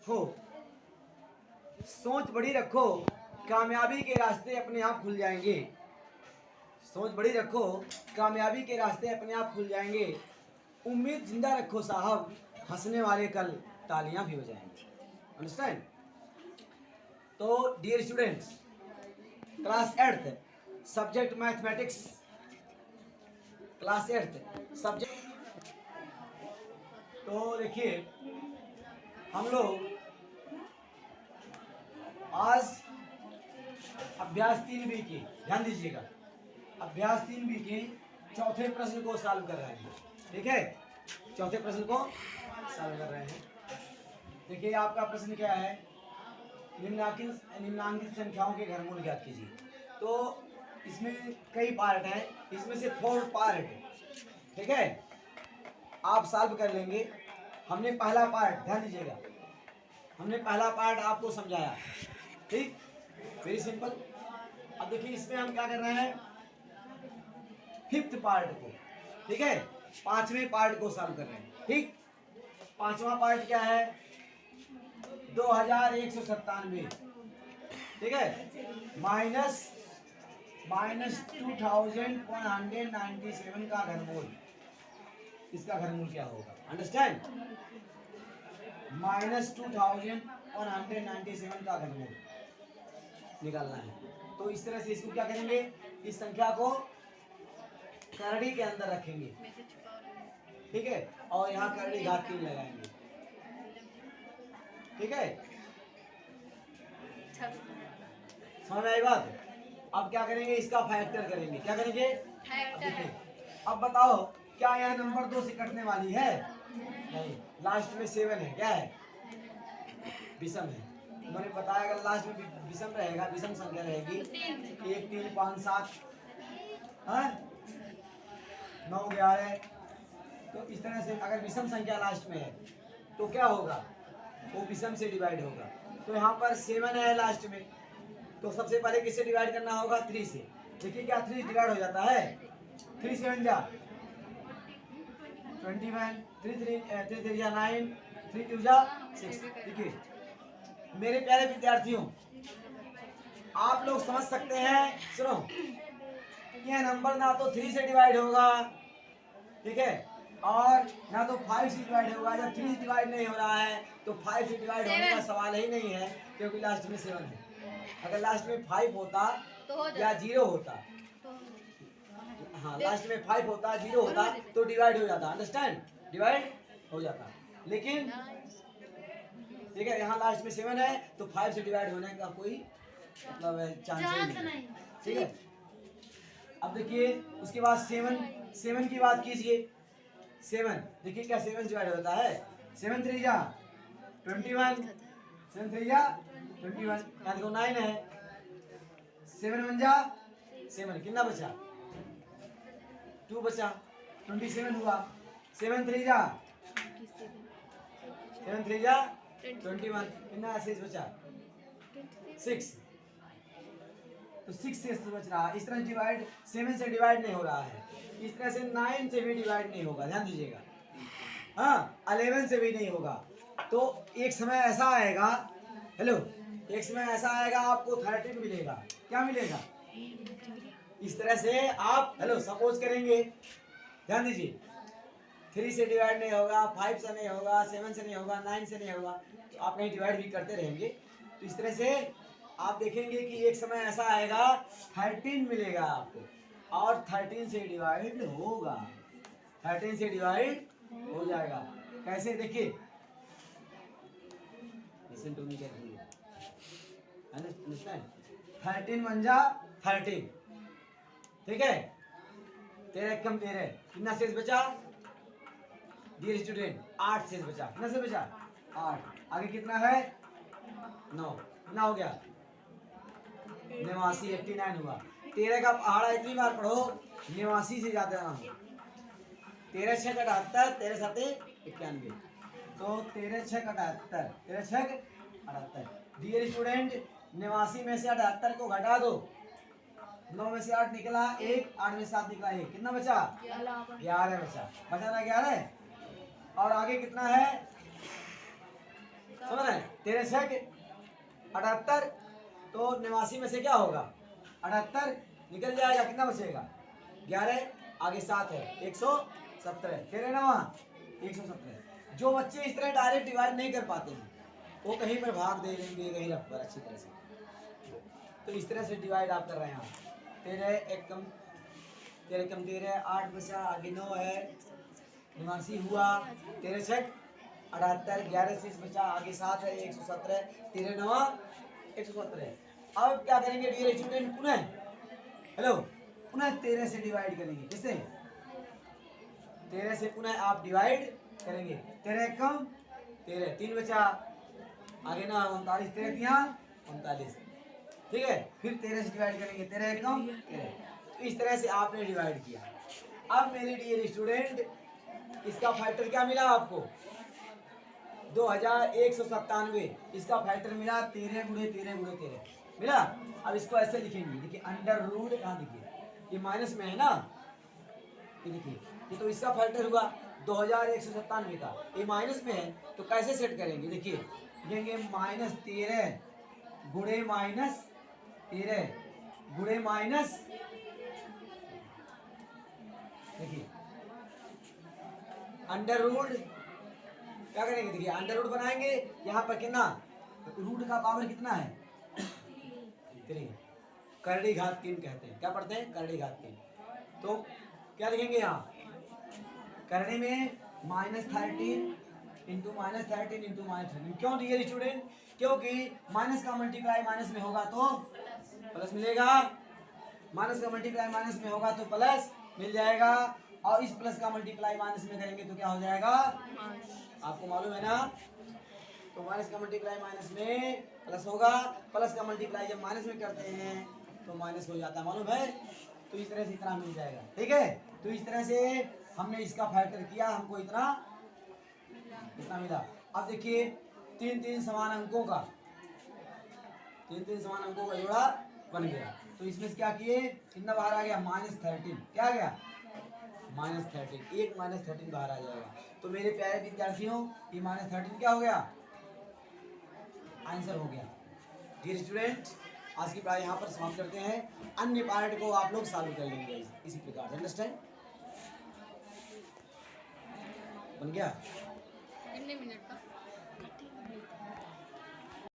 हो, सोच बड़ी रखो, कामयाबी के रास्ते अपने आप खुल जाएंगे। सोच बड़ी रखो, कामयाबी के रास्ते अपने आप खुल जाएंगे। उम्मीद जिंदा रखो साहब, हंसने वाले कल तालियां भी बजाएंगे। अंडरस्टैंड? तो dear students, class 8th subject mathematics, class 8th subject. तो देखिए हम लोग आज अभ्यास 3B के, ध्यान दीजिएगा, अभ्यास 3B के चौथे प्रश्न को सॉल्व कर रहे हैं। ठीक है, चौथे प्रश्न को सॉल्व कर रहे हैं। देखिए आपका प्रश्न क्या है, निम्नांकित संख्याओं के घनमूल ज्ञात कीजिए। तो इसमें कई पार्ट हैं, इसमें से 4 पार्ट, ठीक है, आप सॉल्व कर लेंगे। हमने पहला पार्ट, ध्यान दीजिएगा, हमने पहला पार्ट आपको समझाया। ठीक, वेरी सिंपल। अब देखिए इसमें हम क्या कर रहे हैं, 5th पार्ट को, ठीक है, 5वें पार्ट को सॉल्व कर रहे हैं। ठीक, 5वां पार्ट क्या है, 2197, ठीक है, माइनस 2197 का घनमूल, इसका घनमूल क्या होगा? अंडरस्टैंड? -2197 का घनमूल निकालना है। तो इस तरह से इसको क्या करेंगे, इस संख्या को करड़ी के अंदर रखेंगे, ठीक है, और यहाँ करड़ी घात 3 लगाएंगे। ठीक है, समझ में आई बात? अब क्या करेंगे, इसका फैक्टर करेंगे। क्या करेंगे? फैक्टर। अब बताओ क्या यह नंबर 2 से कटने वाली है? नहीं, लास्ट में 7 है, क्या है? विषम है। मैंने बताया अगर लास्ट में विषम रहेगा, विषम संख्या रहेगी, 1 3 5 7 9 11, तो इस तरह से अगर विषम संख्या लास्ट में है तो क्या होगा, वो विषम से डिवाइड होगा। तो यहाँ पर 7 है लास्ट में, तो सबसे पहले किससे डिवाइड करना होगा? 3 से। देखिए क्या 3 डिवाइड हो जाता है, 3 7 जा 21, 3 3 जा 9, 3 2 जा 6। देखिए मेरे प्यारे विद्यार्थियों, आप लोग समझ सकते हैं, सुनो, यह नंबर ना तो 3 से डिवाइड होगा, ठीक है, और ना तो 5 से डिवाइड होगा। जब 3 डिवाइड नहीं हो रहा है तो 5 से डिवाइड होने का सवाल ही नहीं है, क्योंकि लास्ट में 7 है। अगर लास्ट में 5 होता तो या 0 होता, हाँ लास्ट में 5 होता, 0 होता तो डिवाइड हो जाता। अंडरस्टैंड? डिवाइड हो जाता, लेकिन ठीक है, यहाँ लास्ट में 7 है तो 5 से डिवाइड होने का कोई मतलब चांस नहीं। ठीक है, अब देखिए उसके बाद 7 की बात कीजिए। 7 देखिए क्या 7 डिवाइड होता है, 7 3 जा 21, 7 3 जा 21, यहाँ देखो 9 है, 7 1 जा 7, कितना बचा? 2 बचा, 27 हुआ। 7 3 जा 21, कितना शेष बचा? 6, तो 6 शेष बच रहा है। इस तरह डिवाइड 7 से डिवाइड नहीं हो रहा है, इस तरह से 9 से भी डिवाइड नहीं होगा, ध्यान दीजिएगा। हाँ, 11 से भी नहीं होगा। तो एक समय ऐसा आएगा, हेलो, एक समय ऐसा आएगा आपको 13 मिलेगा। क्या मिलेगा? इस तरह से आप हेलो सपोज करेंगे, ध्यान दीजिए, 3 से डिवाइड नहीं होगा, 5 से नहीं होगा, 7 से नहीं होगा, 9 से नहीं होगा, तो आप कहीं डिवाइड भी करते रहेंगे। तो इस तरह से आप देखेंगे कि एक समय ऐसा आएगा 13 मिलेगा आपको, और 13 से डिवाइड होगा, 13 से डिवाइड हो जाएगा। कैसे? देखिए, listen to me carefully, understand? 13 1 जा 13, ठीक है, 13 कम 13, कितना शेष बचा? डियर स्टूडेंट 8 शेष बचा। कितना शेष बचा? 8। आगे कितना है? 9। कितना हो गया? 89, 89 हुआ। 13 का पहाड़ा इतनी बार पढ़ो, 89 से ज्यादा ना हो। 13 6 78, 13 7 91, तो 13 6 78, 13 6 78। डियर स्टूडेंट 89 में से 78 को घटा दो, 9 में से 8 निकला 1, 8 में 7 निकला 1, कितना बचा? 11 बचा। बचा ना 11, और आगे कितना है? समझ रहे हैं? 13 छक 78, तो 89 में से क्या होगा 78 निकल जाएगा, कितना बचेगा 11, आगे 7 है 117, 13 नवा 117। जो बच्चे इस तरह डायरेक्ट डिवाइड नहीं कर पाते हैं वो कहीं पर भाग दे देंगे कहीं रख पर अच्छी तरह से। तो इस तरह से डिवाइड आप कर रहे हैं। 13 एक कम 13 8 बचा, आगे 9 है 89 हुआ, 13 छक 78, 11 से बचा, आगे 7 है 117, 13 नवा 117। अब क्या करेंगे डियर स्टूडेंट, पुनः हेलो पुनः 13 से डिवाइड करेंगे। किससे 13 से पुनः आप डिवाइड करेंगे। 13 कम 13, 3 बचा, आगे ना 39, 13 तिया 39, ठीक है। फिर 13 से डिवाइड करेंगे, 13 कम 13। तो इस तरह से आपने डिवाइड किया। अब मेरे डियर स्टूडेंट इसका फैक्टर क्या मिला आपको 2197, इसका फैक्टर मिला 13 गुणे 13 गुणे 13 मिला। अब इसको ऐसे लिखेंगे, देखिए अंडर रूट, कहाँ देखिए ये माइनस में है ना, ये देखिए ये तो इसका फैक्टर हुआ 2197 का, ये माइनस में है तो कैसे सेट करेंगे, देखिए लिखेंगे -13 गुणे -13 गुणे माइनस, देखिए अंडर रूट क्या करेंगे, देखिए अंडर रूट बनाएंगे, यहाँ पर कितना रूट का पावर कितना है 3, करड़ी घात 3 कहते हैं, क्या पढ़ते हैं करड़ी घात 3। तो क्या लिखेंगे यहाँ करने में -13 इंटू -13 इंटू -13। क्यों डियर स्टूडेंट, क्योंकि माइनस का मल्टीप्लाई माइनस में होगा तो प्लस मिलेगा, माइनस का मल्टीप्लाई माइनस में होगा तो प्लस मिल जाएगा, और इस प्लस का मल्टीप्लाई माइनस में करेंगे तो क्या हो जाएगा आपको मालूम है ना। तो माइनस का मल्टीप्लाई माइनस में प्लस होगा, प्लस का मल्टीप्लाई जब माइनस में करते हैं तो माइनस हो जाता है, मालूम है। तो इस तरह से इतना मिल जाएगा, ठीक है। तो इस तरह से हमने इसका फैक्टर किया, हमको इतना मिला। अब देखिए 3 समान अंकों का जोड़ा बन गया। तो इसमें से क्या किए, कितना बाहर आ गया -13, क्या आ गया -13, एक -13 बाहर आ जाएगा। तो मेरे प्यारे विद्यार्थियों ये -13 क्या हो गया आंसर हो गया। डियर स्टूडेंट आज की पढ़ाई यहाँ पर समाप्त करते हैं, अन्य पार्ट को आप लोग सॉल्व कर लेंगे इसी प्रकार से, अंडरस्टैंड बन गया। कितने मिनट का